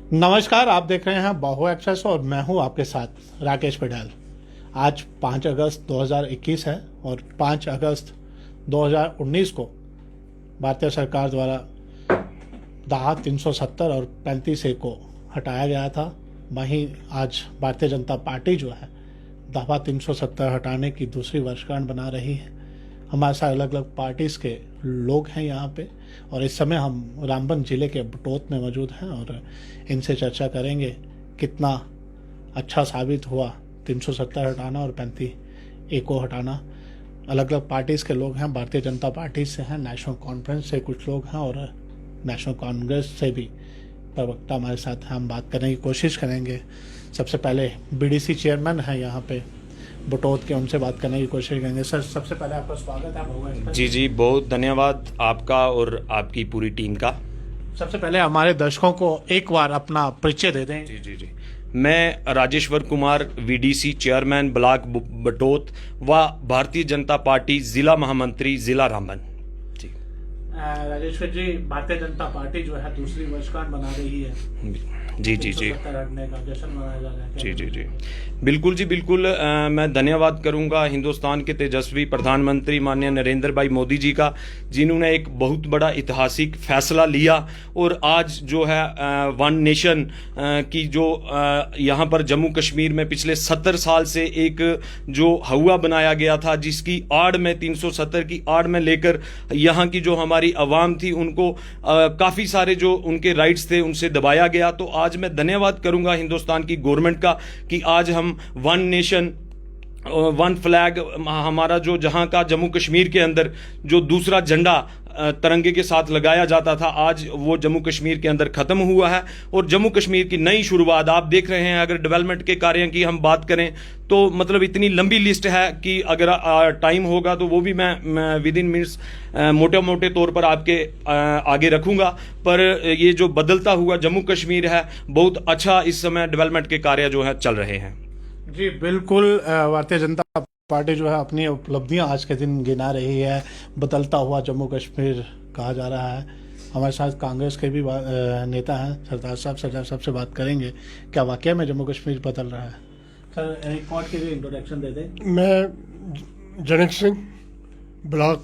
नमस्कार, आप देख रहे हैं बाहो एक्सेस और मैं हूं आपके साथ राकेश पटेल। आज 5 अगस्त 2021 है और 5 अगस्त 2019 को भारतीय सरकार द्वारा दहा 370 और 35A को हटाया गया था। वहीं आज भारतीय जनता पार्टी जो है दफा 370 हटाने की दूसरी वर्षगांठ बना रही है। हमारे साथ अलग अलग पार्टीज़ के लोग हैं यहाँ पे और इस समय हम रामबन जिले के बटोत में मौजूद हैं और इनसे चर्चा करेंगे कितना अच्छा साबित हुआ 370 हटाना और 35A को हटाना। अलग अलग पार्टीज़ के लोग हैं, भारतीय जनता पार्टी से हैं, नेशनल कॉन्फ्रेंस से कुछ लोग हैं और नेशनल कांग्रेस से भी प्रवक्ता हमारे साथ हैं। हम बात करने की कोशिश करेंगे। सबसे पहले BDC चेयरमैन हैं यहाँ पे बटोत के, उनसे बात करने की कोशिश करेंगे। सर, सबसे पहले आपका स्वागत है भगवान। जी, बहुत धन्यवाद आपका और आपकी पूरी टीम का। सबसे पहले हमारे दर्शकों को एक बार अपना परिचय दे दें। जी, मैं Rajeshwar Kumar, VDC chairman block Batot व भारतीय जनता पार्टी जिला महामंत्री जिला रामबन। जी राजेश्वर जी, भारतीय जनता पार्टी जो है दूसरी वर्षगांठ बना रही है। जी हटने का जश्न मनाया जा रहा है। जी, बिल्कुल जी, बिल्कुल। मैं धन्यवाद करूंगा हिंदुस्तान के तेजस्वी प्रधानमंत्री माननीय नरेंद्र भाई मोदी जी का, जिन्होंने एक बहुत बड़ा ऐतिहासिक फैसला लिया और आज जो है वन नेशन की जो यहाँ पर जम्मू कश्मीर में पिछले 70 साल से एक जो हवा बनाया गया था, जिसकी आड़ में 370 की आड़ में लेकर यहाँ की जो हमारी आवाम थी उनको काफ़ी सारे जो उनके राइट्स थे उनसे दबाया गया। तो आज मैं धन्यवाद करूंगा हिंदुस्तान की गवर्नमेंट का कि आज हम वन नेशन वन फ्लैग, हमारा जो जहां का जम्मू कश्मीर के अंदर जो दूसरा झंडा तिरंगे के साथ लगाया जाता था, आज वो जम्मू कश्मीर के अंदर खत्म हुआ है और जम्मू कश्मीर की नई शुरुआत आप देख रहे हैं। अगर डेवलपमेंट के कार्यों की हम बात करें तो मतलब इतनी लंबी लिस्ट है कि अगर टाइम होगा तो वो भी मैं विद इन मिनट्स मोटे मोटे तौर पर आपके आगे रखूंगा। पर ये जो बदलता हुआ जम्मू कश्मीर है, बहुत अच्छा इस समय डेवलपमेंट के कार्य जो है चल रहे हैं। जी बिल्कुल, भारतीय जनता पार्टी जो है अपनी उपलब्धियां आज के दिन गिना रही है। बदलता हुआ जम्मू कश्मीर कहा जा रहा है। हमारे साथ कांग्रेस के भी नेता हैं, सरदार साहब से बात करेंगे। क्या वाकई में जम्मू कश्मीर बदल रहा है? सर, एक कोर्ट के लिए इंट्रोडक्शन दे दें। मैं Janak Singh, block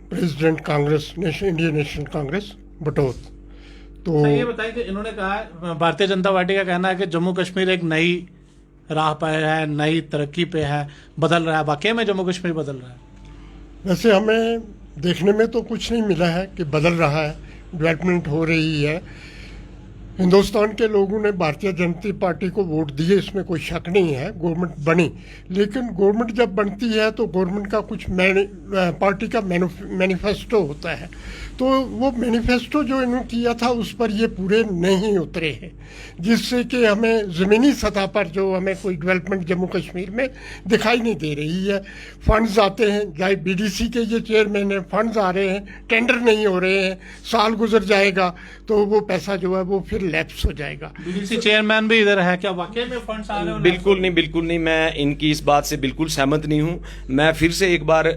president Congress, Indian National Congress Batote. तो ये बताएं कि इन्होंने कहा, भारतीय जनता पार्टी का कहना है कि जम्मू कश्मीर एक नई राह पर है, नई तरक्की पे है, बदल रहा है। वाकई में जम्मू कश्मीर बदल रहा है? वैसे हमें देखने में तो कुछ नहीं मिला है कि बदल रहा है, डेवलपमेंट हो रही है। हिंदुस्तान के लोगों ने भारतीय जनता पार्टी को वोट दिए, इसमें कोई शक नहीं है। गवर्नमेंट बनी, लेकिन गवर्नमेंट जब बनती है तो गवर्नमेंट का कुछ पार्टी का मैनिफेस्टो होता है, तो वो मैनिफेस्टो जो इन्होंने किया था उस पर ये पूरे नहीं उतरे हैं, जिससे कि हमें ज़मीनी सतह पर जो हमें कोई डेवलपमेंट जम्मू कश्मीर में दिखाई नहीं दे रही है। फंड्स आते हैं, चाहे BDC के ये चेयरमैन हैं, फंड्स आ रहे हैं, टेंडर नहीं हो रहे हैं, साल गुजर जाएगा तो वो पैसा जो है वो फिर लैप्स हो जाएगा। BDC चेयरमैन भी इधर है, क्या वाकई में फंड्स आ रहे हैं? बिल्कुल नहीं, मैं इनकी इस बात से बिल्कुल सहमत नहीं हूं। मैं फिर से एक बार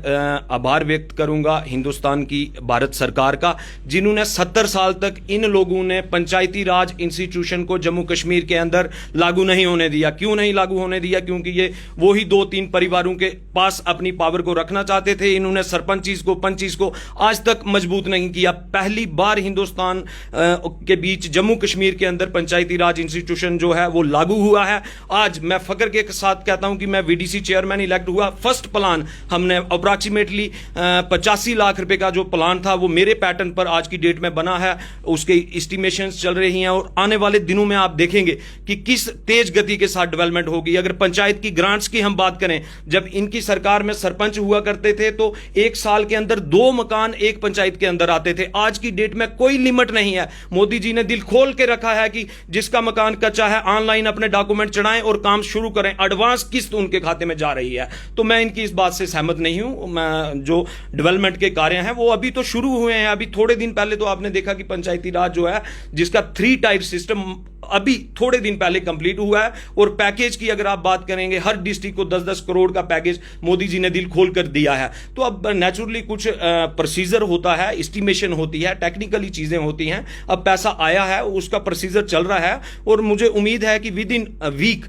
आभार व्यक्त करूंगा हिंदुस्तान की भारत सरकार का, जिन्होंने 70 साल तक इन लोगों ने पंचायती राज इंस्टीट्यूशन को जम्मू कश्मीर के अंदर लागू नहीं होने दिया। क्यों नहीं लागू होने दिया? क्योंकि ये वो ही 2-3 परिवारों के पास अपनी पावर को रखना चाहते थे। इन्होंने सरपंचीज को, पंचीज को आज तक मजबूत नहीं किया। पहली बार हिंदुस्तान के बीच जम्मू कश्मीर के अंदर पंचायती राज इंस्टीट्यूशन जो है वो लागू हुआ है। आज मैं फख्र के साथ कहता हूं कि मैं VDC चेयरमैन इलेक्ट हुआ। फर्स्ट प्लान हमने अप्रोक्सीमेटली 85 लाख रुपए का जो प्लान था वो मेरे पैटर्न पर आज की डेट में बना है, उसके एस्टिमेशंस चल रही हैं और आने वाले दिनों में आप देखेंगे कि किस तेज गति के साथ डेवलपमेंट होगी। अगर पंचायत की ग्रांट्स की हम बात करें, जब इनकी सरकार में सरपंच हुआ करते थे तो 1 साल के अंदर 2 मकान एक पंचायत के अंदर आते थे। आज की डेट में कोई लिमिट नहीं है। मोदी जी ने दिल खोल के रखा है कि जिसका मकान कच्चा है ऑनलाइन अपने डॉक्यूमेंट चढ़ाएं और काम शुरू करें। एडवांस किस्त उनके खाते में जा रही है। तो मैं इनकी इस बात से सहमत नहीं हूं। जो डेवलपमेंट के कार्य हैं वो अभी तो शुरू हुए हैं। अभी थोड़े दिन पहले तो आपने देखा कि पंचायती राज जो है, जिसका 3 टायर सिस्टम अभी थोड़े दिन पहले कंप्लीट हुआ है। और पैकेज की अगर आप बात करेंगे, हर डिस्ट्रिक्ट को 10-10 करोड़ का पैकेज मोदी जी ने दिल खोल कर दिया है। तो अब नेचुरली कुछ प्रोसीजर होता है, एस्टिमेशन होती है, टेक्निकली चीजें होती हैं। अब पैसा आया है, उसके उसका प्रोसीजर चल रहा है और मुझे उम्मीद है कि विद इन वीक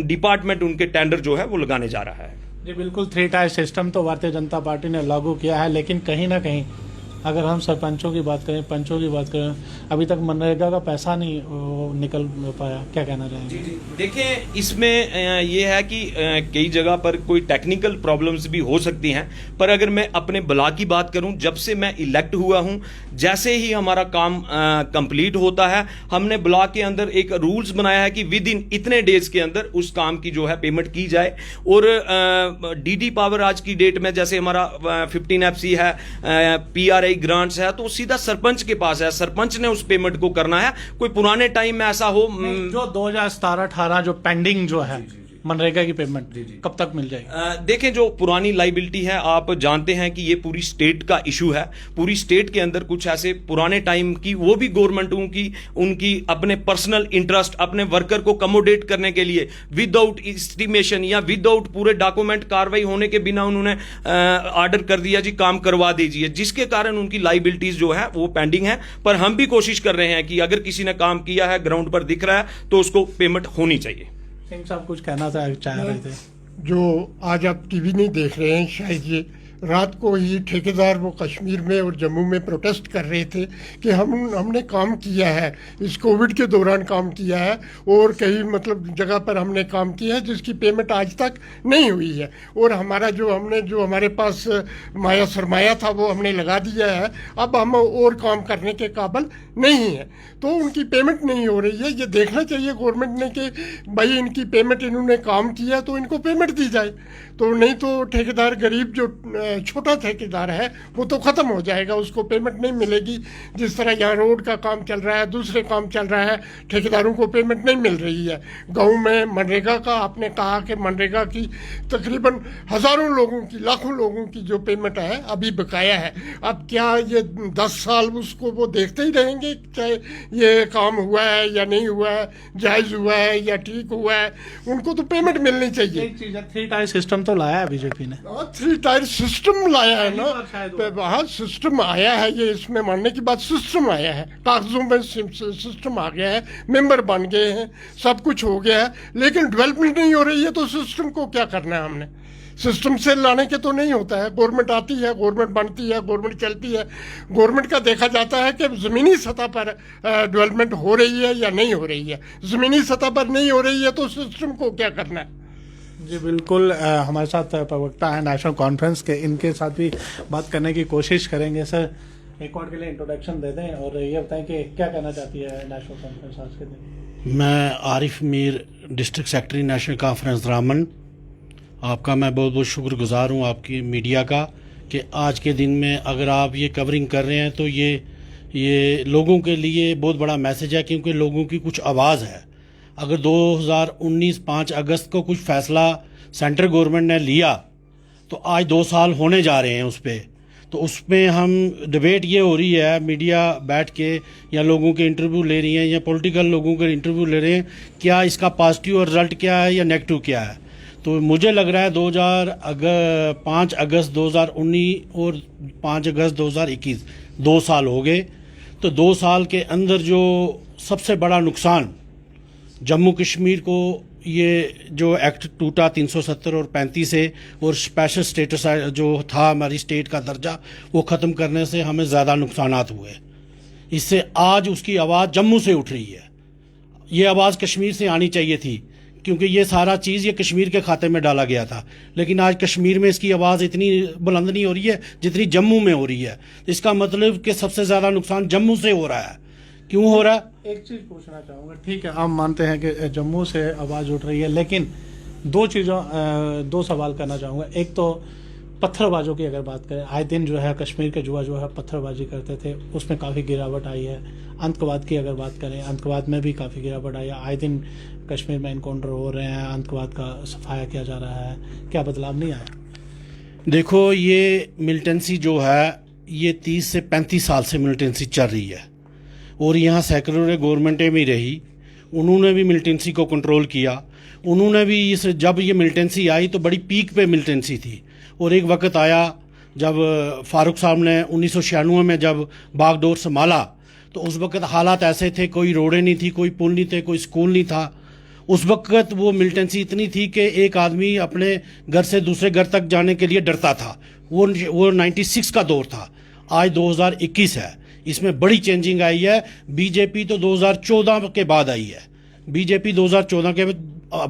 डिपार्टमेंट उनके टेंडर जो है वो लगाने जा रहा है। जी बिल्कुल, 3 टायर सिस्टम तो भारतीय जनता पार्टी ने लागू किया है, लेकिन कहीं ना कहीं अगर हम सरपंचों की बात करें, पंचों की बात करें, अभी तक मनरेगा का पैसा नहीं निकल पाया। क्या कहना चाहेंगे? जी देखें, इसमें ये है कि कई जगह पर कोई टेक्निकल प्रॉब्लम्स भी हो सकती हैं, पर अगर मैं अपने ब्लॉक की बात करूं, जब से मैं इलेक्ट हुआ हूं, जैसे ही हमारा काम कंप्लीट होता है, हमने ब्लॉक के अंदर एक रूल्स बनाया है कि विद इन इतने डेज के अंदर उस काम की जो है पेमेंट की जाए। और डीडी पावर आज की डेट में जैसे हमारा 15 FC है, PRI ग्रांट्स है, तो सीधा सरपंच के पास है, सरपंच ने उस पेमेंट को करना है। कोई पुराने टाइम में ऐसा हो जो 2017-18 जो पेंडिंग जो है मनरेगा की पेमेंट कब तक मिल जाएगी? देखें, जो पुरानी लाइबिलिटी है, आप जानते हैं कि ये पूरी स्टेट का इशू है। पूरी स्टेट के अंदर कुछ ऐसे पुराने टाइम की, वो भी गवर्नमेंटों की, उनकी अपने पर्सनल इंटरेस्ट, अपने वर्कर को कमोडेट करने के लिए विदाउट एस्टिमेशन या विदाउट पूरे डॉक्यूमेंट कार्रवाई होने के बिना उन्होंने ऑर्डर कर दिया जी काम करवा दीजिए, जिसके कारण उनकी लाइबिलिटीज जो है वो पेंडिंग है। पर हम भी कोशिश कर रहे हैं कि अगर किसी ने काम किया है, ग्राउंड पर दिख रहा है, तो उसको पेमेंट होनी चाहिए। सिंह साहब कुछ कहना चाह रहे थे? जो आज आप टीवी नहीं देख रहे हैं, शायद ये रात को ही ठेकेदार वो कश्मीर में और जम्मू में प्रोटेस्ट कर रहे थे कि हमने काम किया है, इस कोविड के दौरान काम किया है और कई मतलब जगह पर हमने काम किया है जिसकी पेमेंट आज तक नहीं हुई है, और हमारा जो हमारे पास माया सरमाया था वो हमने लगा दिया है, अब हम और काम करने के काबिल नहीं है, तो उनकी पेमेंट नहीं हो रही है। ये देखना चाहिए गवर्नमेंट ने कि भाई इनकी पेमेंट, इन्होंने काम किया तो इनको पेमेंट दी जाए, तो नहीं तो ठेकेदार गरीब जो छोटा ठेकेदार है वो तो ख़त्म हो जाएगा, उसको पेमेंट नहीं मिलेगी। जिस तरह यहाँ रोड का काम चल रहा है, दूसरे काम चल रहा है, ठेकेदारों को पेमेंट नहीं मिल रही है। गाँव में मनरेगा का आपने कहा कि मनरेगा की तकरीबन हज़ारों लोगों की, लाखों लोगों की जो पेमेंट है अभी बकाया है। अब क्या ये 10 साल उसको वो देखते ही रहेंगे चाहे ये काम हुआ है या नहीं हुआ है, जायज़ हुआ है या ठीक हुआ है? उनको तो पेमेंट मिलनी चाहिए। एक चीज़ है, 3 टायर सिस्टम तो लाया है बीजेपी ने। 3 टायर सिस्टम लाया है ना, हाँ सिस्टम आया है, ये इसमें मानने की बात, सिस्टम आया है, कागजों में सिस्टम आ गया है, मेंबर बन गए हैं, सब कुछ हो गया है, लेकिन डेवलपमेंट नहीं हो रही है, तो सिस्टम को क्या करना है हमने? सिस्टम से लाने के तो नहीं होता है, गवर्नमेंट आती है, गवर्नमेंट बनती है, गवर्नमेंट चलती है, गवर्नमेंट का देखा जाता है कि ज़मीनी सतह पर डेवलपमेंट हो रही है या नहीं हो रही है। ज़मीनी सतह पर नहीं हो रही है तो सिस्टम को क्या करना है? जी बिल्कुल, हमारे साथ प्रवक्ता है नेशनल कॉन्फ्रेंस के, इनके साथ भी बात करने की कोशिश करेंगे। सर, एक और के लिए इंट्रोडक्शन दे दें और ये बताएं कि क्या कहना चाहती है नेशनल कॉन्फ्रेंस आज के दिन? मैं Arif Mir, district secretary national conference Raman, आपका मैं बहुत बहुत शुक्रगुजार हूँ आपकी मीडिया का कि आज के दिन में अगर आप ये कवरिंग कर रहे हैं तो ये लोगों के लिए बहुत बड़ा मैसेज है, क्योंकि लोगों की कुछ आवाज़ है। अगर 2019 5 अगस्त को कुछ फैसला सेंट्रल गवर्नमेंट ने लिया तो आज 2 साल होने जा रहे हैं उस पर, तो उसमें हम डिबेट ये हो रही है, मीडिया बैठ के या लोगों के इंटरव्यू ले रही हैं या पॉलिटिकल लोगों के इंटरव्यू ले रहे हैं, क्या इसका पॉजिटिव रिजल्ट क्या है या नेगेटिव क्या है। तो मुझे लग रहा है 5 अगस्त 2019 और 5 अगस्त 2021 2 साल हो गए, तो 2 साल के अंदर जो सबसे बड़ा नुकसान जम्मू कश्मीर को, ये जो एक्ट टूटा 370 और 35 से, और स्पेशल स्टेटस जो था हमारी स्टेट का दर्जा, वो ख़त्म करने से हमें ज़्यादा नुकसानात हुए। इससे आज उसकी आवाज़ जम्मू से उठ रही है, ये आवाज़ कश्मीर से आनी चाहिए थी, क्योंकि ये सारा चीज़ ये कश्मीर के खाते में डाला गया था, लेकिन आज कश्मीर में इसकी आवाज़ इतनी बुलंद नहीं हो रही है जितनी जम्मू में हो रही है। इसका मतलब कि सबसे ज़्यादा नुकसान जम्मू से हो रहा है। क्यों हो रहा है? एक चीज़ पूछना चाहूँगा, ठीक है आप मानते हैं कि जम्मू से आवाज़ उठ रही है, लेकिन 2 सवाल करना चाहूँगा। एक तो पत्थरबाजों की अगर बात करें, आए दिन जो है कश्मीर के युवा जो है पत्थरबाजी करते थे, उसमें काफ़ी गिरावट आई है। आतंकवाद की अगर बात करें, आतंकवाद में भी काफ़ी गिरावट आई है। आए दिन कश्मीर में इनकाउंटर हो रहे हैं, आतंकवाद का सफाया किया जा रहा है, क्या बदलाव नहीं आया? देखो, ये मिलिटेंसी जो है ये 30 से 35 साल से मिलिटेंसी चल रही है, और यहाँ सेकुलर गवर्नमेंटें भी रही, उन्होंने भी मिलिटेंसी को कंट्रोल किया। उन्होंने भी जब ये मिलिटेंसी आई तो बड़ी पीक पे मिलिटेंसी थी, और एक वक्त आया जब फारूक साहब ने 1996 में जब बागडोर संभाला तो उस वक्त हालात ऐसे थे, कोई रोडें नहीं थी, कोई पुल नहीं थे, कोई स्कूल नहीं था। उस वक्त वो मिलिटेंसी इतनी थी कि एक आदमी अपने घर से दूसरे घर तक जाने के लिए डरता था। वो 96 का दौर था। आज 2021 है, इसमें बड़ी चेंजिंग आई है। बीजेपी तो 2014 के बाद आई है, बीजेपी 2014 के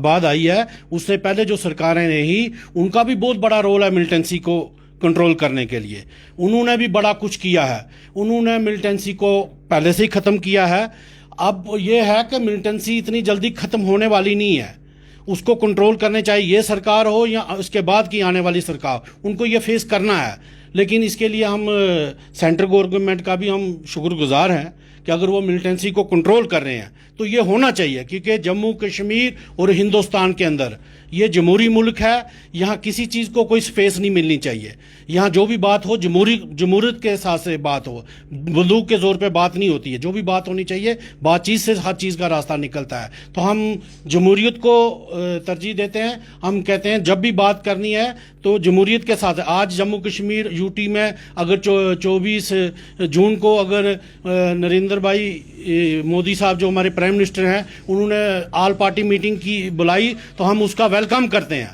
बाद आई है। उससे पहले जो सरकारें रही उनका भी बहुत बड़ा रोल है मिलिटेंसी को कंट्रोल करने के लिए। उन्होंने भी बड़ा कुछ किया है, उन्होंने मिलिटेंसी को पहले से ही ख़त्म किया है। अब ये है कि मिलिटेंसी इतनी जल्दी ख़त्म होने वाली नहीं है, उसको कंट्रोल करने चाहिए ये सरकार हो या उसके बाद की आने वाली सरकार, उनको ये फेस करना है। लेकिन इसके लिए हम सेंट्रल गवर्नमेंट का भी हम शुक्रगुजार हैं कि अगर वो मिलिटेंसी को कंट्रोल कर रहे हैं तो ये होना चाहिए, क्योंकि जम्मू कश्मीर और हिंदुस्तान के अंदर ये जमहूरी मुल्क है। यहाँ किसी चीज़ को कोई स्पेस नहीं मिलनी चाहिए। यहाँ जो भी बात हो जमहूरियत के हिसाब से बात हो, बंदूक के जोर पे बात नहीं होती है। जो भी बात होनी चाहिए बातचीत से हर चीज़ का रास्ता निकलता है। तो हम जमहूरियत को तरजीह देते हैं। हम कहते हैं जब भी बात करनी है तो जमहूरियत के साथ। आज जम्मू कश्मीर यूटी में अगर 24 जून को अगर नरेंद्र भाई मोदी साहब जो हमारे प्राइम मिनिस्टर हैं उन्होंने ऑल पार्टी मीटिंग की बुलाई तो हम उसका वेलकम करते हैं,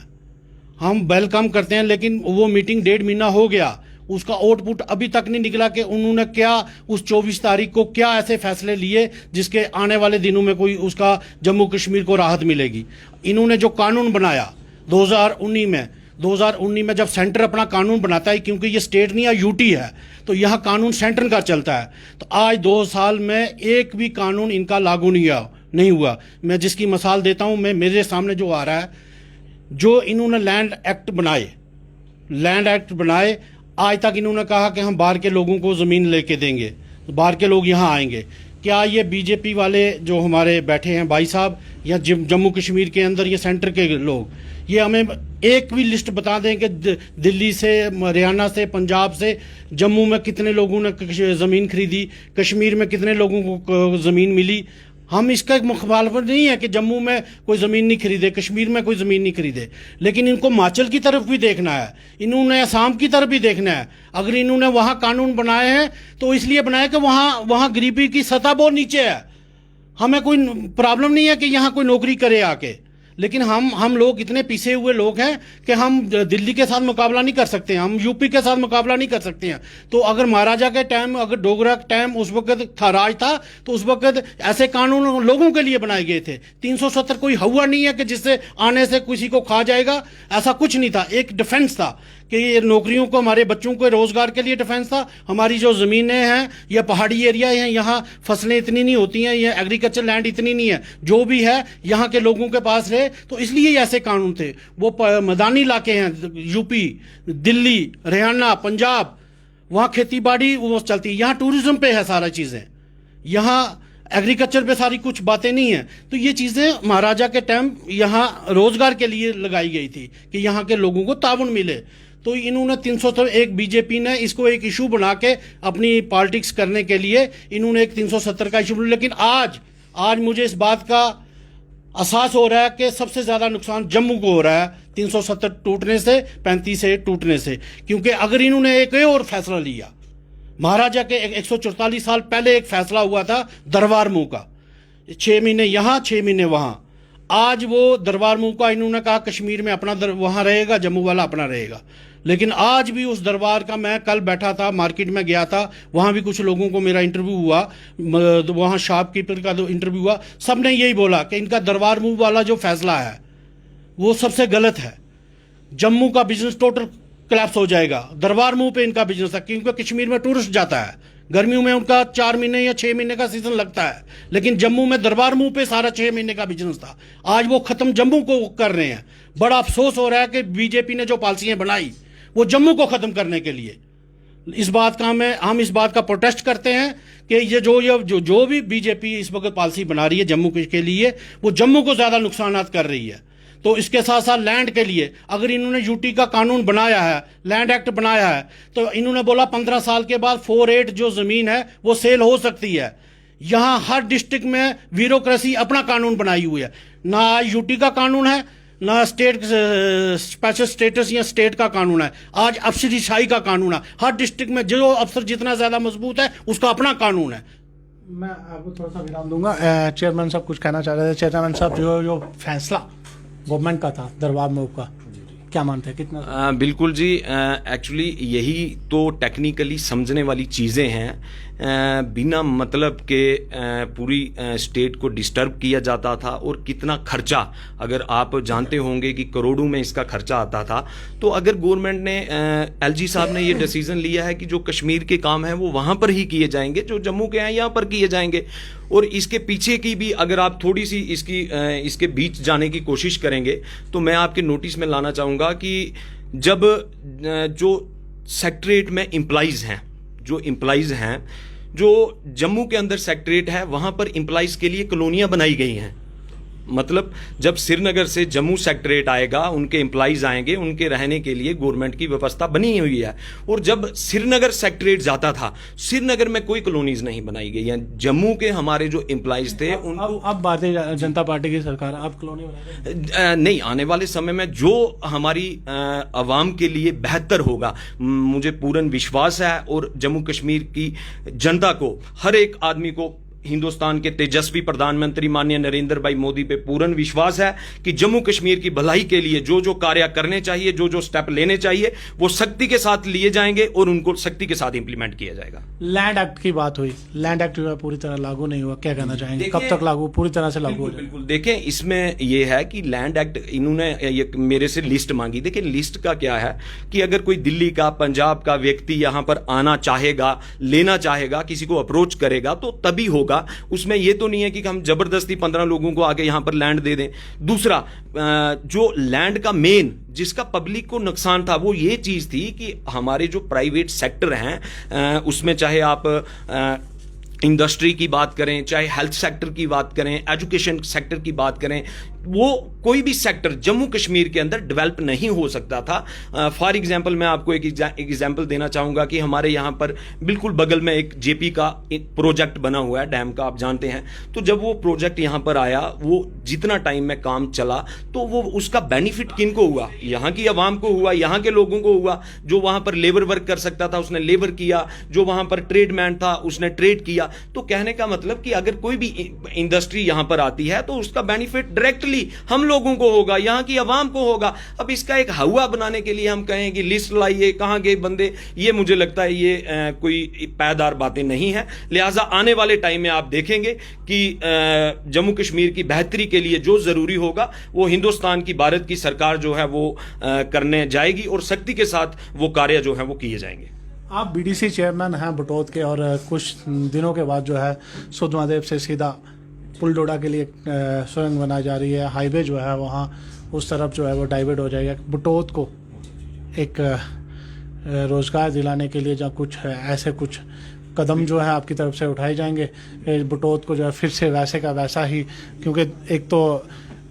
हम वेलकम करते हैं। लेकिन वो मीटिंग 1.5 महीना हो गया, उसका आउटपुट अभी तक नहीं निकला कि उन्होंने क्या उस 24 तारीख को क्या ऐसे फैसले लिए जिसके आने वाले दिनों में कोई उसका जम्मू कश्मीर को राहत मिलेगी। इन्होंने जो कानून बनाया 2019 में जब सेंटर अपना कानून बनाता है, क्योंकि ये स्टेट नहीं है यूटी है, तो यहाँ कानून सेंटर का चलता है। तो आज 2 साल में एक भी कानून इनका लागू नहीं हुआ। मैं जिसकी मिसाल देता हूँ, मैं मेरे सामने जो आ रहा है, जो इन्होंने लैंड एक्ट बनाए, आज तक इन्होंने कहा कि हम बाहर के लोगों को ज़मीन लेके देंगे, बाहर के लोग यहाँ आएंगे। क्या ये बीजेपी वाले जो हमारे बैठे हैं भाई साहब या जम्मू कश्मीर के अंदर ये सेंटर के लोग, ये हमें एक भी लिस्ट बता दें कि दिल्ली से, हरियाणा से, पंजाब से, जम्मू में कितने लोगों ने ज़मीन खरीदी, कश्मीर में कितने लोगों को ज़मीन मिली। हम इसका एक मुखालफत नहीं है कि जम्मू में कोई ज़मीन नहीं खरीदे, कश्मीर में कोई ज़मीन नहीं खरीदे, लेकिन इनको हिमाचल की तरफ भी देखना है, इन्होंने असम की तरफ भी देखना है। अगर इन्होंने वहाँ कानून बनाए हैं तो इसलिए बनाए कि वहाँ गरीबी की सतह बहुत नीचे है। हमें कोई प्रॉब्लम नहीं है कि यहाँ कोई नौकरी करे आके, लेकिन हम लोग इतने पिसे हुए लोग हैं कि हम दिल्ली के साथ मुकाबला नहीं कर सकते हैं, हम यूपी के साथ मुकाबला नहीं कर सकते हैं। तो अगर महाराजा के टाइम, अगर डोगरा के टाइम उस वक्त था, राज था, तो उस वक्त ऐसे कानून लोगों के लिए बनाए गए थे। 370 कोई हुआ नहीं है कि जिससे आने से किसी को खा जाएगा, ऐसा कुछ नहीं था। एक डिफेंस था कि ये नौकरियों को, हमारे बच्चों को रोजगार के लिए डिफेंस था। हमारी जो ज़मीनें हैं या पहाड़ी एरिया हैं, यहाँ फसलें इतनी नहीं होती हैं, या एग्रीकल्चर लैंड इतनी नहीं है, जो भी है यहाँ के लोगों के पास है, तो इसलिए ऐसे कानून थे। वो मैदानी इलाके हैं, यूपी, दिल्ली, हरियाणा, पंजाब, वहाँ खेती बाड़ी वो चलती है। यहाँ टूरिज्म पे है सारा चीज़ें, यहाँ एग्रीकल्चर पे सारी कुछ बातें नहीं है। तो ये चीज़ें महाराजा के टाइम यहाँ रोजगार के लिए लगाई गई थी कि यहाँ के लोगों को ताउन मिले। तो इन्होंने 301 बीजेपी ने इसको एक इशू बना के अपनी पॉलिटिक्स करने के लिए इन्होंने एक 370 का इशू। लेकिन आज मुझे इस बात का एहसास हो रहा है कि सबसे ज़्यादा नुकसान जम्मू को हो रहा है 370 टूटने से, 35 से टूटने से। क्योंकि अगर इन्होंने एक और फैसला लिया, महाराजा के 144 साल पहले एक फैसला हुआ था दरबार मुंह का, 6 महीने यहाँ 6 महीने वहाँ। आज वो दरबार मुंह का इन्होंने कहा कश्मीर में अपना वहाँ रहेगा, जम्मू वाला अपना रहेगा। लेकिन आज भी उस दरबार का, मैं कल बैठा था, मार्केट में गया था, वहाँ भी कुछ लोगों को मेरा इंटरव्यू हुआ, वहाँ शॉपकीपर का जो इंटरव्यू हुआ, सब ने यही बोला कि इनका दरबार मुंह वाला जो फैसला है वो सबसे गलत है। जम्मू का बिजनेस टोटल कोलैप्स हो जाएगा, दरबार मुंह पे इनका बिजनेस है। क्योंकि कश्मीर में टूरिस्ट जाता है, गर्मियों में उनका 4 महीने या 6 महीने का सीजन लगता है, लेकिन जम्मू में दरबार मुंह पे सारा 6 महीने का बिजनेस था। आज वो खत्म जम्मू को कर रहे हैं। बड़ा अफसोस हो रहा है कि बीजेपी ने जो पॉलिसियां बनाई वो जम्मू को खत्म करने के लिए। इस बात का हम इस बात का प्रोटेस्ट करते हैं कि ये जो भी बीजेपी इस वक्त पॉलिसी बना रही है जम्मू के लिए, वो जम्मू को ज्यादा नुकसान कर रही है। तो इसके साथ साथ लैंड के लिए अगर इन्होंने यूटी का कानून बनाया है, लैंड एक्ट बनाया है, तो इन्होंने बोला 15 साल के बाद 4/8 जो जमीन है वो सेल हो सकती है। यहाँ हर डिस्ट्रिक्ट में ब्यूरोक्रेसी अपना कानून बनाई हुई है, ना यूटी का कानून है, ना स्टेट स्पेशल स्टेटस या स्टेट का कानून है। आज अफसरशाही का कानून है। हर डिस्ट्रिक्ट में जो अफसर जितना ज्यादा मजबूत है उसका अपना कानून है। मैं आपको थोड़ा सा विराम दूंगा। चेयरमैन साहब कुछ कहना चाह रहे थे। चेयरमैन साहब, जो फैसला गवर्नमेंट का था दरबार मूव का, क्या मानते हैं कितना? बिल्कुल जी, एक्चुअली यही तो टेक्निकली समझने वाली चीज़ें हैं। बिना मतलब के पूरी स्टेट को डिस्टर्ब किया जाता था, और कितना खर्चा, अगर आप जानते होंगे कि करोड़ों में इसका खर्चा आता था। तो अगर गवर्नमेंट ने, एलजी साहब ने ये डिसीजन लिया है कि जो कश्मीर के काम है वो वहाँ पर ही किए जाएंगे, जो जम्मू के हैं यहाँ पर किए जाएंगे। और इसके पीछे की भी अगर आप थोड़ी सी इसके बीच जाने की कोशिश करेंगे तो मैं आपके नोटिस में लाना चाहूँगा कि जब जो सेक्रेटरीट में एम्प्लॉइज़ हैं, जो जम्मू के अंदर सेक्रेटरीट है, वहाँ पर एम्प्लॉइज़ के लिए कॉलोनियाँ बनाई गई हैं। मतलब जब श्रीनगर से जम्मू सेक्रेटरीट आएगा, उनके एम्प्लॉइज आएंगे, उनके रहने के लिए गवर्नमेंट की व्यवस्था बनी हुई है। और जब श्रीनगर सेक्रेटरीट जाता था, श्रीनगर में कोई कॉलोनीज नहीं बनाई गई हैं। जम्मू के हमारे जो एम्प्लॉइज थे उनको, अब भारतीय जनता पार्टी की सरकार, अब कॉलोनी बनाएगी? नहीं, आने वाले समय में जो हमारी आवाम के लिए बेहतर होगा, मुझे पूर्ण विश्वास है। और जम्मू कश्मीर की जनता को, हर एक आदमी को, हिंदुस्तान के तेजस्वी प्रधानमंत्री माननीय नरेंद्र भाई मोदी पे पूर्ण विश्वास है कि जम्मू कश्मीर की भलाई के लिए जो जो कार्य करने चाहिए, जो जो स्टेप लेने चाहिए, वो सख्ती के साथ लिए जाएंगे और उनको सख्ती के साथ इंप्लीमेंट किया जाएगा। लैंड एक्ट की बात हुई, लैंड एक्ट जो है पूरी तरह लागू नहीं हुआ, क्या कहना चाहेंगे? कब तक लागू, पूरी तरह से लागू? बिल्कुल, देखें, इसमें यह है कि लैंड एक्ट, इन्होंने ये मेरे से लिस्ट मांगी। देखिए, लिस्ट का क्या है कि अगर कोई दिल्ली का, पंजाब का व्यक्ति यहां पर आना चाहेगा, लेना चाहेगा, किसी को अप्रोच करेगा तो तभी होगा। उसमें यह तो नहीं है कि हम जबरदस्ती 15 लोगों को आके यहां पर लैंड दे दें। दूसरा, जो लैंड का मेन जिसका पब्लिक को नुकसान था, वो ये चीज थी कि हमारे जो प्राइवेट सेक्टर हैं, उसमें चाहे आप इंडस्ट्री की बात करें, चाहे हेल्थ सेक्टर की बात करें, एजुकेशन सेक्टर की बात करें, वो कोई भी सेक्टर जम्मू कश्मीर के अंदर डेवलप नहीं हो सकता था। फॉर एग्जांपल मैं आपको एक एग्जांपल देना चाहूंगा कि हमारे यहाँ पर बिल्कुल बगल में एक जेपी का एक प्रोजेक्ट बना हुआ है, डैम का, आप जानते हैं। तो जब वो प्रोजेक्ट यहाँ पर आया, वो जितना टाइम में काम चला, तो वो उसका बेनिफिट किनको हुआ? यहाँ की आवाम को हुआ, यहाँ के लोगों को हुआ। जो वहां पर लेबर वर्क कर सकता था उसने लेबर किया, जो वहां पर ट्रेडमैन था उसने ट्रेड किया। तो कहने का मतलब कि अगर कोई भी इंडस्ट्री यहां पर आती है तो उसका बेनिफिट डायरेक्टली हम लोगों को होगा, यहां की आवाम को होगा। अब इसका एक हवा बनाने के लिए हम कहें कि लिस्ट लाइए, कहां गए बंदे, ये मुझे लगता है ये कोई पायदार बातें नहीं है। लिहाजा आने वाले टाइम में आप देखेंगे कि जम्मू कश्मीर की बेहतरी के लिए जो जरूरी होगा वो हिंदुस्तान की, भारत की सरकार जो है वो करने जाएगी और सख्ती के साथ वो कार्य जो है वो किए जाएंगे। आप बीडीसी चेयरमैन हैं बटौत के, और कुछ दिनों के बाद जो है सुधमादेव से सीधा पुलडोडा के लिए सुरंग बनाई जा रही है। हाईवे जो है वहाँ उस तरफ जो है वो डाइवर्ट हो जाएगा। बटौत को एक रोजगार दिलाने के लिए, जहाँ कुछ ऐसे कुछ कदम जो है आपकी तरफ से उठाए जाएंगे, बटौत को जो है फिर से वैसे का वैसा ही, क्योंकि एक तो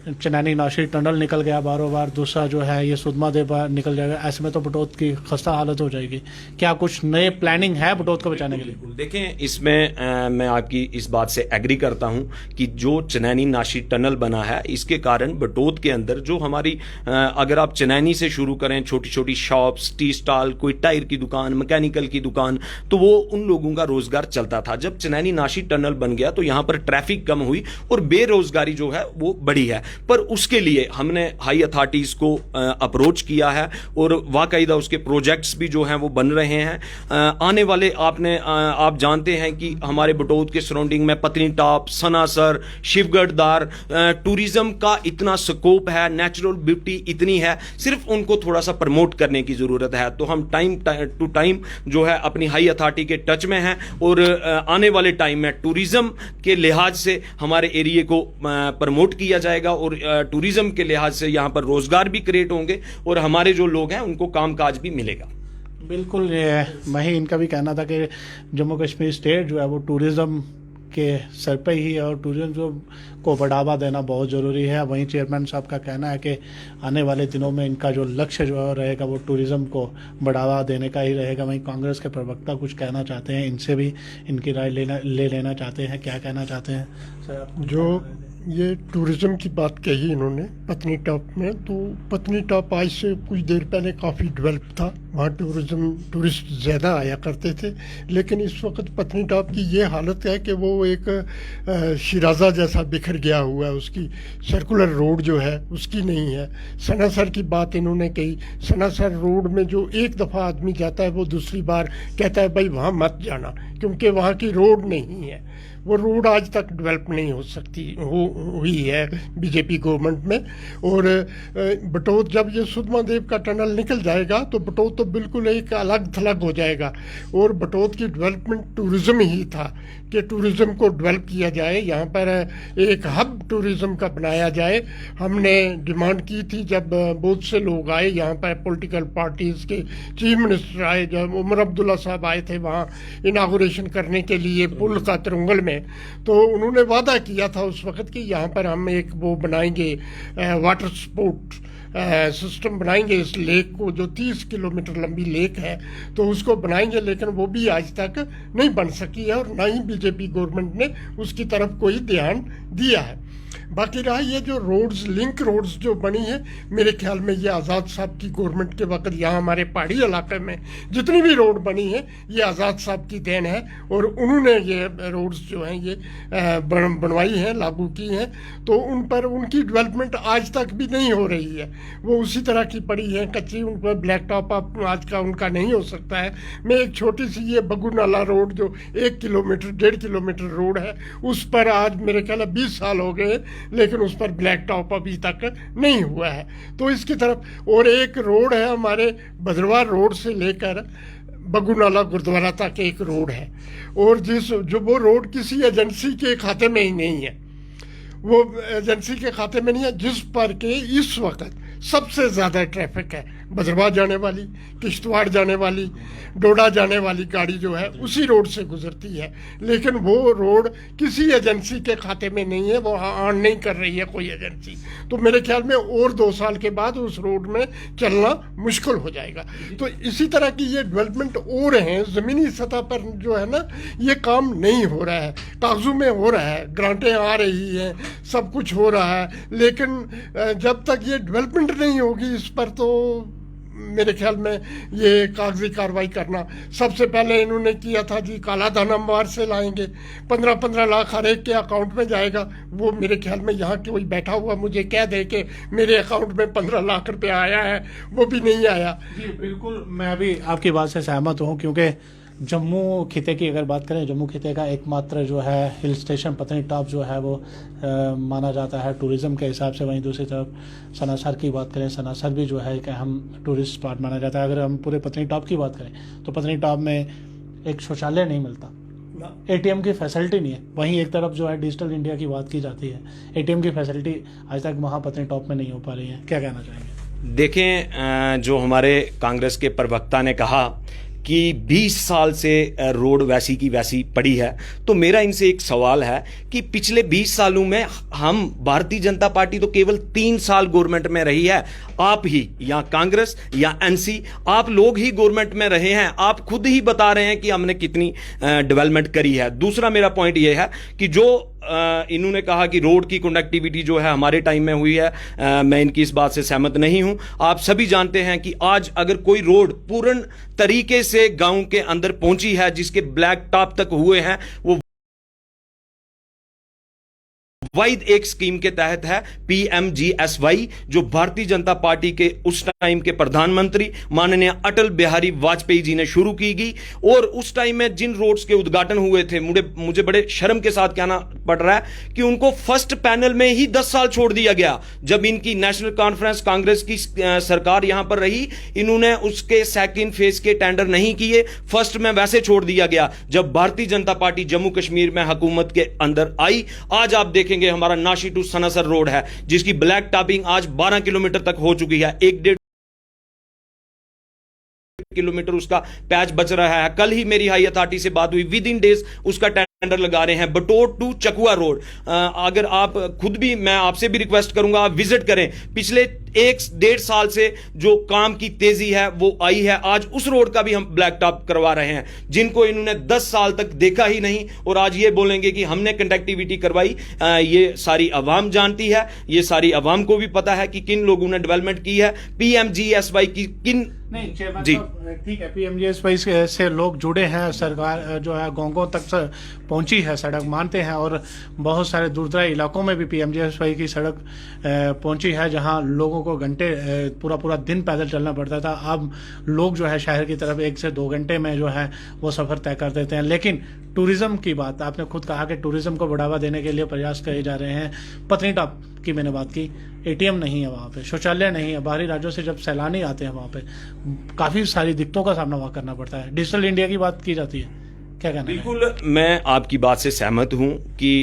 चनैनी नासिर टनल निकल गया बारों बार, दूसरा जो है ये सुधमादेव निकल जाएगा, ऐसे में तो बटौत की खस्ता हालत हो जाएगी। क्या कुछ नए प्लानिंग है बटौत को बचाने के लिए? देखें, इसमें मैं आपकी इस बात से एग्री करता हूं कि जो चनैनी नासिर टनल बना है, इसके कारण बटौत के अंदर जो हमारी, अगर आप चनैनी से शुरू करें, छोटी छोटी शॉप्स, टी स्टॉल, कोई टायर की दुकान, मैकेनिकल की दुकान, तो वो उन लोगों का रोजगार चलता था। जब चनैनी नासिर टनल बन गया तो यहां पर ट्रैफिक कम हुई और बेरोजगारी जो है वो बढ़ी है। पर उसके लिए हमने हाई अथॉरिटीज को अप्रोच किया है और वाकायदा उसके प्रोजेक्ट्स भी जो हैं वो बन रहे हैं। आने वाले आप जानते हैं कि हमारे बटौत के सराउंडिंग में पत्नीटॉप, सनासर, शिवगढ़ दार, टूरिज्म का इतना स्कोप है, नेचुरल ब्यूटी इतनी है, सिर्फ उनको थोड़ा सा प्रमोट करने की जरूरत है। तो हम टाइम टू टाइम जो है अपनी हाई अथॉरिटी के टच में हैं और आने वाले टाइम में टूरिज्म के लिहाज से हमारे एरिया को प्रमोट किया जाएगा और टूरिज्म के लिहाज से यहाँ पर रोजगार भी क्रिएट होंगे और हमारे जो लोग हैं उनको कामकाज भी मिलेगा। बिल्कुल, वही इनका भी कहना था कि जम्मू कश्मीर स्टेट जो है वो टूरिज्म के सर पे ही है और टूरिज्म को बढ़ावा देना बहुत ज़रूरी है। वहीं चेयरमैन साहब का कहना है कि आने वाले दिनों में इनका जो लक्ष्य जो है रहेगा वो टूरिज्म को बढ़ावा देने का ही रहेगा। वहीं कांग्रेस के प्रवक्ता कुछ कहना चाहते हैं, इनसे भी इनकी राय ले लेना चाहते हैं। क्या कहना चाहते हैं सर? ये टूरिज़्म की बात कही इन्होंने पत्नी टॉप में, तो पत्नी टॉप आज से कुछ देर पहले काफ़ी डेवलप था, वहाँ टूरिस्ट ज़्यादा आया करते थे। लेकिन इस वक्त पत्नी टॉप की ये हालत है कि वो एक शिराजा जैसा बिखर गया हुआ है, उसकी सर्कुलर रोड जो है उसकी नहीं है। सनासर की बात इन्होंने कही, सनासर रोड में जो एक दफ़ा आदमी जाता है वो दूसरी बार कहता है भाई वहाँ मत जाना, क्योंकि वहाँ की रोड नहीं है। वो रोड आज तक डेवलप नहीं हो सकती हुई है बीजेपी गवर्नमेंट में। और बटोत जब ये सुधमादेव का टनल निकल जाएगा तो बटोत तो बिल्कुल एक अलग थलग हो जाएगा। और बटोत की डेवलपमेंट टूरिज़्म ही था कि टूरिज़्म को डेवलप किया जाए, यहाँ पर एक हब टूरिज़्म का बनाया जाए। हमने डिमांड की थी जब बहुत से लोग आए यहाँ पर, पॉलिटिकल पार्टीज़ के चीफ मिनिस्टर आए, जब उमर अब्दुल्ला साहब आए थे वहाँ इनागुरेशन करने के लिए पुल का तिरंगल में, तो उन्होंने वादा किया था उस वक्त कि यहाँ पर हम एक वो बनाएंगे वाटर स्पोर्ट सिस्टम बनाएंगे इस लेक को, जो 30 किलोमीटर लंबी लेक है, तो उसको बनाएंगे। लेकिन वो भी आज तक नहीं बन सकी है और ना ही बीजेपी गवर्नमेंट ने उसकी तरफ कोई ध्यान दिया है। बाकी रहा ये जो रोड्स, लिंक रोड्स जो बनी है, मेरे ख्याल में ये आज़ाद साहब की गवर्नमेंट के वक्त यहाँ हमारे पहाड़ी इलाके में जितनी भी रोड बनी है ये आज़ाद साहब की देन है। और उन्होंने ये रोड्स जो हैं ये बनवाई हैं, लागू की हैं, तो उन पर उनकी डेवलपमेंट आज तक भी नहीं हो रही है, वो उसी तरह की पड़ी है कच्ची। उन पर ब्लैक टॉप अप आज का उनका नहीं हो सकता है। मैं एक छोटी सी ये बगू नाला रोड जो 1 किलोमीटर 1.5 किलोमीटर रोड है, उस पर आज मेरे ख्याल 20 साल हो गए, लेकिन उस पर ब्लैक टॉप अभी तक नहीं हुआ है। तो इसकी तरफ और एक रोड है हमारे भद्रवाह रोड से लेकर बगुनाला गुरुद्वारा तक एक रोड है, और जो वो रोड किसी एजेंसी के खाते में ही नहीं है, वो एजेंसी के खाते में नहीं है, जिस पर के इस वक्त सबसे ज़्यादा ट्रैफिक है। भद्रवाह जाने वाली, किश्तवाड़ जाने वाली, डोडा जाने वाली गाड़ी जो है उसी रोड से गुजरती है, लेकिन वो रोड किसी एजेंसी के खाते में नहीं है, वो ऑन नहीं कर रही है कोई एजेंसी। तो मेरे ख्याल में और 2 साल के बाद उस रोड में चलना मुश्किल हो जाएगा। तो इसी तरह की ये डेवलपमेंट और हैं, ज़मीनी सतह पर जो है ना ये काम नहीं हो रहा है, कागजों में हो रहा है, ग्रांटें आ रही हैं, सब कुछ हो रहा है, लेकिन जब तक ये डेवलपमेंट नहीं होगी इस पर, तो मेरे ख्याल में ये कागजी कार्रवाई करना। सबसे पहले इन्होंने किया था जी काला धन हम बाहर से लाएंगे, 15-15 लाख हर एक के अकाउंट में जाएगा। वो मेरे ख्याल में यहाँ कोई बैठा हुआ मुझे कह दे कि मेरे अकाउंट में 15 लाख रुपया आया है, वो भी नहीं आया। जी बिल्कुल, मैं अभी आपकी बात से सहमत हूँ, क्योंकि जम्मू खिते की अगर बात करें, जम्मू खिते का एकमात्र जो है हिल स्टेशन पत्नी टॉप जो है वो माना जाता है टूरिज़्म के हिसाब से। वहीं दूसरी तरफ सनासर की बात करें, सनासर भी जो है एक अहम टूरिस्ट स्पॉट माना जाता है। अगर हम पूरे पत्नी टॉप की बात करें तो पत्नी टॉप में एक शौचालय नहीं मिलता, एटीएम की फैसिलिटी नहीं है। वहीं एक तरफ जो है डिजिटल इंडिया की बात की जाती है, एटीएम की फैसिलिटी आज तक वहाँ पत्नी टॉप में नहीं हो पा रही है। क्या कहना चाहेंगे? देखें, जो हमारे कांग्रेस के प्रवक्ता ने कहा कि 20 साल से रोड वैसी की वैसी पड़ी है, तो मेरा इनसे एक सवाल है कि पिछले 20 सालों में हम भारतीय जनता पार्टी तो केवल 3 साल गवर्नमेंट में रही है, आप ही या कांग्रेस या एनसी, आप लोग ही गवर्नमेंट में रहे हैं, आप खुद ही बता रहे हैं कि हमने कितनी डेवलपमेंट करी है। दूसरा मेरा पॉइंट यह है कि जो इन्होंने कहा कि रोड की कनेक्टिविटी जो है हमारे टाइम में हुई है, मैं इनकी इस बात से सहमत नहीं हूं। आप सभी जानते हैं कि आज अगर कोई रोड पूर्ण तरीके से गांव के अंदर पहुंची है, जिसके ब्लैक टॉप तक हुए हैं, वो वाइड एक स्कीम के तहत है, PMGSY, जो भारतीय जनता पार्टी के उस टाइम के प्रधानमंत्री माननीय अटल बिहारी वाजपेयी जी ने शुरू की गई। और उस टाइम में जिन रोड्स के उद्घाटन हुए थे, मुझे बड़े शर्म के साथ कहना पड़ रहा है कि उनको फर्स्ट पैनल में ही 10 साल छोड़ दिया गया। जब इनकी नेशनल कॉन्फ्रेंस कांग्रेस की सरकार यहां पर रही, इन्होंने उसके सेकंड फेज के टेंडर नहीं किए, फर्स्ट में वैसे छोड़ दिया गया। जब भारतीय जनता पार्टी जम्मू कश्मीर में हुकूमत के अंदर आई, आज आप देखेंगे हमारा नाशी टू सनासर रोड है, जिसकी ब्लैक टॉपिंग आज 12 किलोमीटर तक हो चुकी है, 1.5 किलोमीटर उसका पैच बच रहा है। कल ही मेरी हाई अथॉरिटी से बात हुई, विद इन डेज उसका टेंडर लगा रहे हैं। बटोट टू चकुआ रोड, अगर आप खुद भी, मैं आपसे भी रिक्वेस्ट करूंगा, आप विजिट करें। पिछले 1-1.5 साल से जो काम की तेजी है वो आई है। आज उस रोड का भी हम ब्लैक टॉप करवा रहे हैं जिनको इन्होंने 10 साल तक देखा ही नहीं, और आज ये बोलेंगे कि हमने कनेक्टिविटी करवाई। ये सारी आवाम जानती है, ये सारी आवाम को भी पता है कि किन लोगों ने डेवलपमेंट की है। पीएमजीएसवाई की किन नहीं चेयरमैन जी। साहब, ठीक है, पीएमजीएसवाई से लोग जुड़े हैं, सरकार जो है गाँव तक से पहुंची है सड़क, मानते हैं, और बहुत सारे दूरदराज इलाकों में भी पीएमजीएसवाई की सड़क पहुंची है जहां लोगों को घंटे पूरा दिन पैदल चलना पड़ता था। अब लोग जो है शहर की तरफ 1 से 2 घंटे में जो है वो सफर तय कर देते हैं। लेकिन टूरिज्म की बात आपने खुद कहा कि टूरिज्म को बढ़ावा देने के लिए प्रयास किए जा रहे हैं। पत्नीटॉप की मैंने बात की, एटीएम नहीं है वहाँ पे, शौचालय नहीं है, बाहरी राज्यों से जब सैलानी आते हैं वहाँ पे काफ़ी सारी दिक्कतों का सामना वहाँ करना पड़ता है। डिजिटल इंडिया की बात की जाती है, क्या कहना है? बिल्कुल, मैं आपकी बात से सहमत हूं कि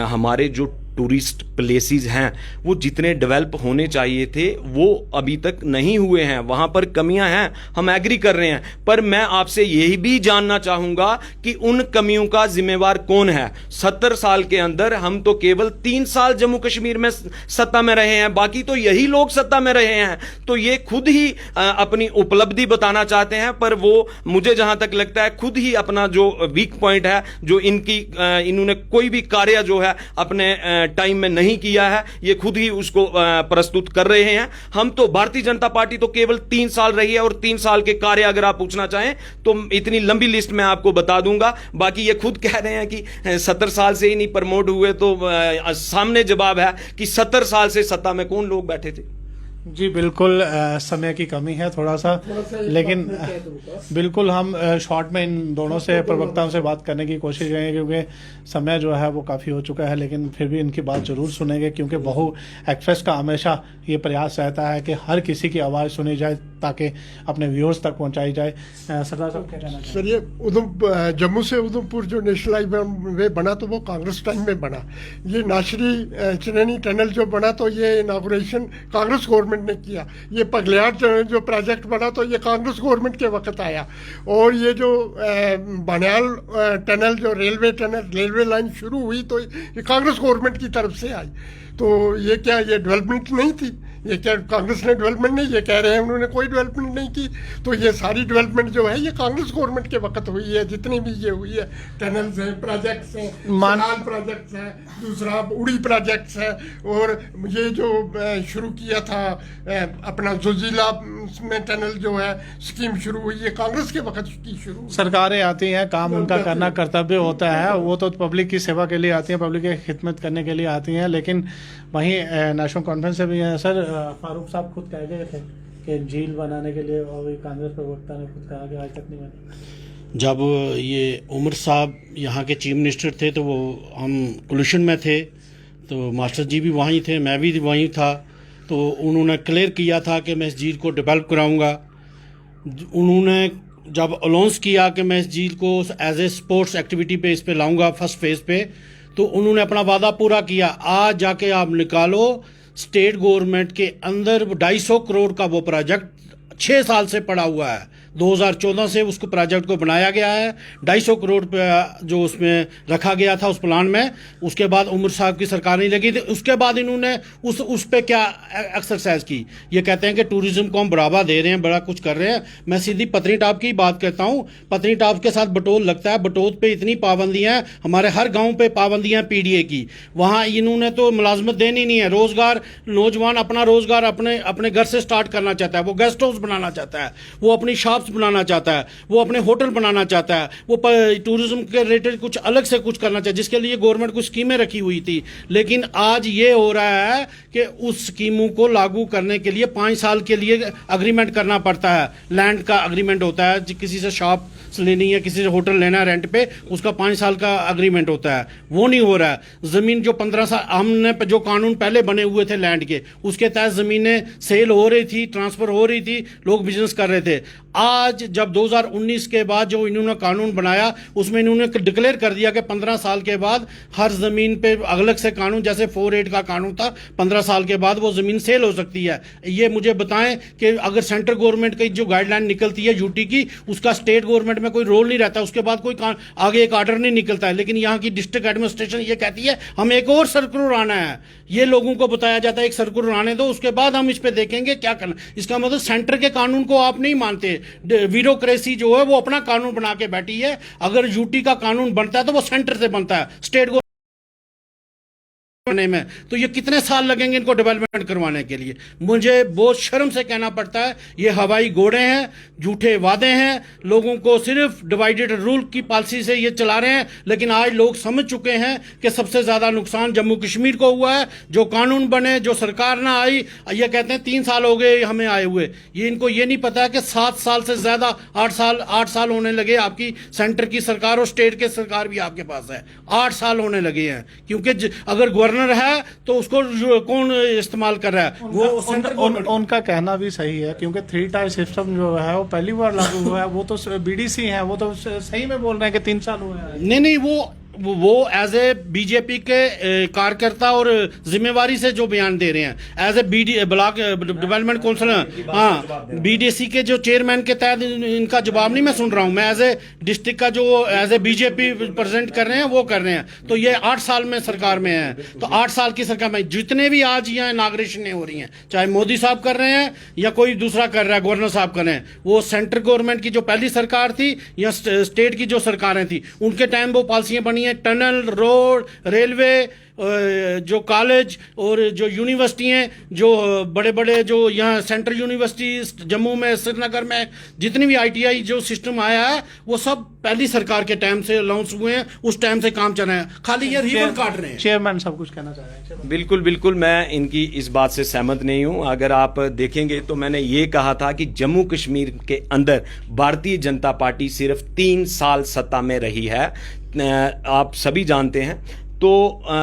हमारे जो टूरिस्ट प्लेसेस हैं वो जितने डेवलप होने चाहिए थे वो अभी तक नहीं हुए हैं, वहां पर कमियां हैं, हम एग्री कर रहे हैं। पर मैं आपसे यही भी जानना चाहूंगा कि उन कमियों का जिम्मेवार कौन है। 70 साल के अंदर हम तो केवल 3 साल जम्मू कश्मीर में सत्ता में रहे हैं, बाकी तो यही लोग सत्ता में रहे हैं। तो ये खुद ही अपनी उपलब्धि बताना चाहते हैं, पर वो मुझे जहां तक लगता है खुद ही अपना जो वीक पॉइंट है, जो इन्होंने कोई भी कार्य जो है अपने टाइम में नहीं किया है, ये खुद ही उसको प्रस्तुत कर रहे हैं। हम तो भारतीय जनता पार्टी तो केवल 3 साल रही है, और 3 साल के कार्य अगर आप पूछना चाहें तो इतनी लंबी लिस्ट मैं आपको बता दूंगा। बाकी ये खुद कह रहे हैं कि 70 साल से ही नहीं प्रमोट हुए, तो सामने जवाब है कि 70 साल से सत्ता में कौन लोग बैठे थे। जी बिल्कुल, समय की कमी है थोड़ा सा, लेकिन बिल्कुल हम शॉर्ट में इन दोनों से प्रवक्ताओं से बात करने की कोशिश करेंगे क्योंकि समय जो है वो काफ़ी हो चुका है, लेकिन फिर भी इनकी बात जरूर सुनेंगे क्योंकि बहु एक्सप्रेस का हमेशा ये प्रयास रहता है कि हर किसी की आवाज़ सुनी जाए ताकि अपने व्यूअर्स तक पहुंचाई जाए। सरदार साहब क्या कहना चाहिए? सर, ये जम्मू से उधमपुर जो नेशनल हाईवे बना तो वो कांग्रेस टाइम में बना। ये नाशरी चनैनी टनल जो बना तो ये इनागुरेशन कांग्रेस गवर्नमेंट ने किया। ये पगलियार जो प्रोजेक्ट बना तो ये कांग्रेस गवर्नमेंट के वक्त आया। और ये जो बनियाल टनल जो रेलवे लाइन शुरू हुई तो ये कांग्रेस गवर्नमेंट की तरफ से आई। तो ये क्या ये डेवलपमेंट नहीं थी? ये क्या कांग्रेस ने डेवलपमेंट नहीं, ये कह रहे हैं उन्होंने कोई डेवलपमेंट नहीं की। तो ये सारी डेवलपमेंट जो है ये कांग्रेस गवर्नमेंट के वक्त हुई है, जितनी भी ये हुई है, टनल्स हैं, प्रोजेक्ट्स हैं, मनाल प्रोजेक्ट्स है, दूसरा उड़ी प्रोजेक्ट्स है, और ये जो शुरू किया था अपना जोजिला में टनल जो है स्कीम शुरू हुई है कांग्रेस के वक्त की शुरू। सरकारें आती हैं, काम उनका करना कर्तव्य होता है, वो तो पब्लिक की सेवा के लिए आती हैं, पब्लिक की खिदमत करने के लिए आती हैं। लेकिन वहीं नेशनल कॉन्फ्रेंस से भी सर फारूक साहब खुद कह गए थे कि झील बनाने के लिए, और कांग्रेस प्रवक्ता ने खुद कहा कि आज तक नहीं बनी। जब ये उमर साहब यहाँ के चीफ मिनिस्टर थे तो वो हम कोलिशन में थे, तो मास्टर जी भी वहीं थे, मैं भी वहीं था। तो उन्होंने क्लियर किया था कि मैं इस झील को डेवलप कराऊंगा। उन्होंने जब अनाउंस किया कि मैं इस झील को एज ए स्पोर्ट्स एक्टिविटी पे इस पे लाऊंगा फर्स्ट फेज पे, तो उन्होंने अपना वादा पूरा किया। आज जाके आप निकालो, स्टेट गवर्नमेंट के अंदर 250 करोड़ का वो प्रोजेक्ट 6 साल से पड़ा हुआ है। 2014 से उसको प्रोजेक्ट को बनाया गया है, 250 करोड़ जो उसमें रखा गया था उस प्लान में। उसके बाद उमर साहब की सरकार नहीं लगी थी, उसके बाद इन्होंने उस पे क्या एक्सरसाइज की। ये कहते हैं कि टूरिज्म को हम बढ़ावा दे रहे हैं, बड़ा कुछ कर रहे हैं। मैं सीधी पत्नीटॉप की बात करता हूँ। पत्नीटॉप के साथ बटोत लगता है, बटोत पे इतनी पाबंदियां हैं, हमारे हर गाँव पे पाबंदियां पीडीए की। वहाँ इन्होंने तो मुलाजमत देनी नहीं है, रोजगार, नौजवान अपना रोजगार अपने घर से स्टार्ट करना चाहता है, वो गेस्ट हाउस बनाना चाहता है, वो अपनी शॉप्स बनाना चाहता है, वो अपने होटल बनाना चाहता है, वो टूरिज्म के रिलेटेड कुछ अलग से कुछ करना चाहता है, जिसके लिए गवर्नमेंट कुछ स्कीमें रखी हुई थी। लेकिन आज ये हो रहा है कि उस स्कीमों को लागू करने के लिए 5 साल के लिए अग्रीमेंट करना पड़ता है। लैंड का अग्रीमेंट होता है, किसी से शॉप लेनी है, किसी से होटल लेना है रेंट पे, उसका 5 साल का अग्रीमेंट होता है, वो नहीं हो रहा है। जमीन जो 15 साल हमने जो कानून पहले बने हुए थे लैंड के, उसके तहत जमीनें सेल हो रही थी, ट्रांसफर हो रही थी, लोग बिजनेस कर रहे थे। आज जब 2019 के बाद जो इन्होंने कानून बनाया उसमें इन्होंने डिक्लेयर कर दिया कि 15 साल के बाद हर जमीन पे अलग से कानून, जैसे 4(8) का कानून था, 15 साल के बाद वो जमीन सेल हो सकती है। ये मुझे बताएं कि अगर सेंट्रल गवर्नमेंट की जो गाइडलाइन निकलती है यूटी की, उसका स्टेट गवर्नमेंट गवर्नमेंट में कोई रोल नहीं रहता, उसके बाद कोई आगे एक ऑर्डर नहीं निकलता है। लेकिन यहाँ की डिस्ट्रिक्ट एडमिनिस्ट्रेशन ये कहती है हम एक और सर्कुलर आना है, ये लोगों को बताया जाता है एक सर्कुलर आने दो, उसके बाद हम इस पे देखेंगे क्या करना। इसका मतलब सेंटर के कानून को आप नहीं मानते। ब्यूरोक्रेसी जो है वो अपना कानून बना के बैठी है। अगर यूटी का कानून बनता है तो वो सेंटर से बनता है, स्टेट को में। तो ये कितने साल लगेंगे इनको डेवलपमेंट करवाने के लिए। मुझे बहुत शर्म से कहना पड़ता है, ये हवाई घोड़े हैं, झूठे वादे हैं, लोगों को सिर्फ डिवाइडेड रूल की पॉलिसी से ये चला रहे हैं। लेकिन आज लोग समझ चुके हैं कि सबसे ज्यादा नुकसान जम्मू कश्मीर को हुआ है। जो कानून बने, जो सरकार ना आई, ये कहते हैं 3 साल हो गए हमें आए हुए, ये इनको ये नहीं पता है कि 7 साल से ज्यादा 8 साल होने लगे आपकी सेंटर की सरकार और स्टेट के सरकार भी आपके पास है। 8 साल होने लगे हैं, क्योंकि अगर गवर्नर है तो उसको कौन इस्तेमाल कर रहा है, वो सेंटर उनका कहना भी सही है, क्योंकि 3 टायर सिस्टम जो है वो पहली बार लागू हुआ है। वो तो बीडीसी है, वो तो सही में बोल रहे हैं कि 3 साल हुए हैं। नहीं, वो एज ए बीजेपी के कार्यकर्ता और जिम्मेवारी से जो बयान दे रहे हैं, as a block development council, हाँ, बीडीसी के जो चेयरमैन के तहत इनका जवाब नहीं मैं सुन रहा हूं, मैं एज ए डिस्ट्रिक्ट का जो एज ए बीजेपी प्रेजेंट कर रहे हैं वो कर रहे हैं। तो ये 8 साल में सरकार में है, तो 8 साल की सरकार में जितने भी आज यहाँ इनाग्रेशनें हो रही हैं, चाहे मोदी साहब कर रहे हैं या कोई दूसरा कर रहा है, गवर्नर साहब कर रहे हैं, वो सेंट्रल गवर्नमेंट की जो पहली सरकार थी या स्टेट की जो सरकारें थी उनके टाइम वो पॉलिसियां बनी, टनल, रोड, रेलवे, जो कॉलेज और जो यूनिवर्सिटी हैं, जो बड़े बड़े जो यहाँ सेंट्रल यूनिवर्सिटी जम्मू में, श्रीनगर में जितनी भी आईटीआई जो सिस्टम आया है वो सब पहली सरकार के टाइम से लॉन्च हुए हैं, उस टाइम से काम चल रहे हैं, खाली ये रिबन काट रहे हैं। चेयरमैन सब कुछ कहना चाह रहे हैं। बिल्कुल मैं इनकी इस बात से सहमत नहीं हूं। अगर आप देखेंगे तो मैंने ये कहा था कि जम्मू कश्मीर के अंदर भारतीय जनता पार्टी सिर्फ 3 साल सत्ता में रही है, आप सभी जानते हैं। तो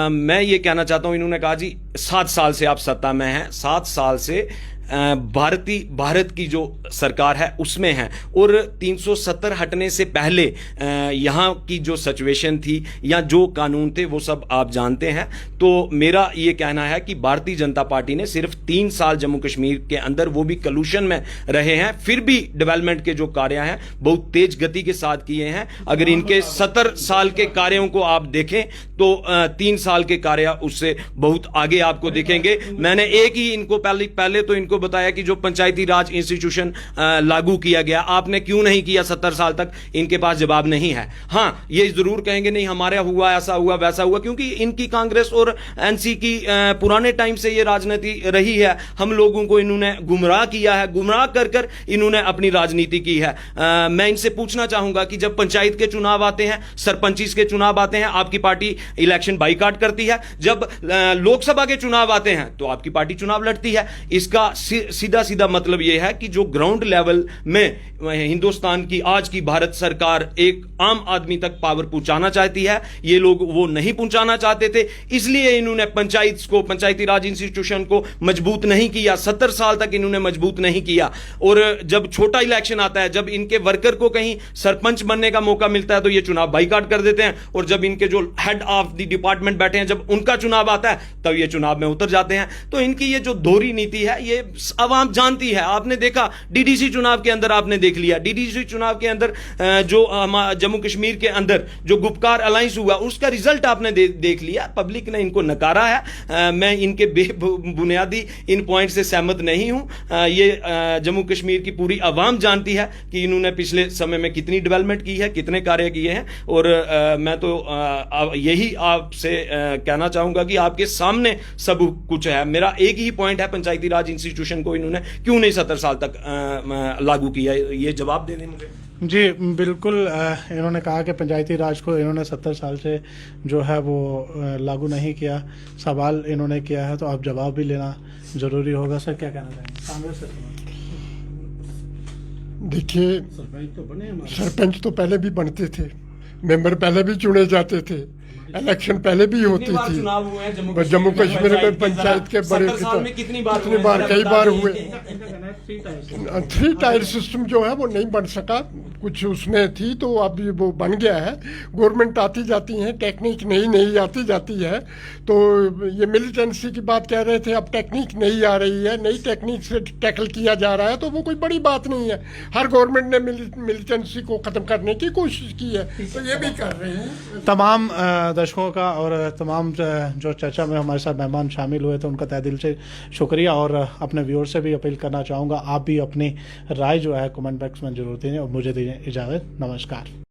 मैं ये कहना चाहता हूं, इन्होंने कहा जी 7 साल से आप सत्ता में हैं, 7 साल से भारत की जो सरकार है उसमें है, और 370 हटने से पहले यहाँ की जो सिचुएशन थी या जो कानून थे वो सब आप जानते हैं। तो मेरा ये कहना है कि भारतीय जनता पार्टी ने सिर्फ 3 साल जम्मू कश्मीर के अंदर, वो भी कलूशन में रहे हैं, फिर भी डेवलपमेंट के जो कार्य हैं बहुत तेज गति के साथ किए हैं। अगर इनके 70 साल के कार्यों को आप देखें तो 3 साल के कार्य उससे बहुत आगे आपको दिखेंगे। मैंने एक ही इनको पहले तो इनको बताया कि जो पंचायती राज इंस्टीट्यूशन लागू किया गया, आपने क्यों नहीं किया 70 साल तक, इनके पास जवाब नहीं है। हाँ, ये जरूर कहेंगे नहीं हमारे हुआ, ऐसा हुआ वैसा हुआ, क्योंकि इनकी कांग्रेस और एनसी की पुराने टाइम से ये राजनीति रही है। हम लोगों को इन्होंने गुमराह किया है, गुमराह कर इन्होंने अपनी राजनीति की है। मैं इनसे पूछना चाहूंगा कि जब पंचायत के चुनाव आते हैं, सरपंच के चुनाव आते हैं, आपकी पार्टी इलेक्शन बाइकाट करती है। जब लोकसभा के चुनाव आते हैं तो आपकी पार्टी चुनाव लड़ती है। इसका सीधा मतलब यह है कि जो ग्राउंड लेवल में हिंदुस्तान की आज की भारत सरकार एक आम आदमी तक पावर पहुंचाना चाहती है, ये लोग वो नहीं पहुंचाना चाहते थे, इसलिए इन्होंने पंचायती राज इंस्टीट्यूशन को मजबूत नहीं किया। 70 साल तक इन्होंने मजबूत नहीं किया। और जब छोटा इलेक्शन आता है, जब इनके वर्कर को कहीं सरपंच बनने का मौका मिलता है तो ये चुनाव बाइकाट कर देते हैं, और जब इनके जो हेड ऑफ द डिपार्टमेंट बैठे हैं, जब उनका चुनाव आता है तब ये चुनाव में उतर जाते हैं। तो इनकी ये जो दोहरी नीति है ये आवाम जानती है। आपने देखा डीडीसी चुनाव के अंदर, आपने देख लिया डीडीसी चुनाव के अंदर जो जम्मू कश्मीर के अंदर जो गुपकार अलायंस हुआ उसका रिजल्ट आपने देख लिया। पब्लिक ने इनको नकारा है। मैं इनके बेबुनियादी इन पॉइंट से सहमत नहीं हूं। ये जम्मू कश्मीर की पूरी आवाम जानती है कि इन्होंने पिछले समय में कितनी डेवलपमेंट की है, कितने कार्य किए हैं। और मैं तो यही आपसे कहना चाहूंगा कि आपके सामने सब कुछ है। मेरा एक ही पॉइंट है, पंचायती राज इंस्टीट्यूशन को इन्होंने क्यों नहीं 70 साल तक लागू किया, ये जवाब दे दें मुझे। जी बिल्कुल, इन्होंने कहा कि पंचायती राज को इन्होंने 70 साल से जो है वो लागू नहीं किया। सवाल इन्होंने किया है तो आप जवाब भी लेना जरूरी होगा। सर क्या कहना चाहेंगे कांग्रेस से? देखिए, सरपंच तो पहले भी बनते थे, मेंबर पहले भी चुने जाते थे, इलेक्शन पहले भी होती कितनी बार थी। चुनाव हुए हैं जम्मू कश्मीर में पंचायत के बड़े 70 साल में कितनी बार हुए हैं? बार जरा कई बता बार दीजिए। हुए। 3 टायर सिस्टम जो है वो नहीं बन सका, कुछ उसमें थी तो अब वो बन गया है। गवर्नमेंट आती जाती है, टेक्निक नई आती जाती है। तो ये मिलिटेंसी की बात कह रहे थे, अब टेक्निक नई आ रही है, नई टेक्निक से टैकल किया जा रहा है, तो वो कोई बड़ी बात नहीं है। हर गवर्नमेंट ने मिलिटेंसी को ख़त्म करने की कोशिश की है, तो ये भी कर रहे हैं। तमाम दर्शकों का और तमाम जो चर्चा में हमारे साथ मेहमान शामिल हुए थे उनका तहे दिल से शुक्रिया, और अपने व्यूअर से भी अपील करना चाहूँगा, आप भी अपनी राय जो है कमेंट बॉक्स में जरूर दीजिए। और मुझे दीजिए इजाज़त, नमस्कार।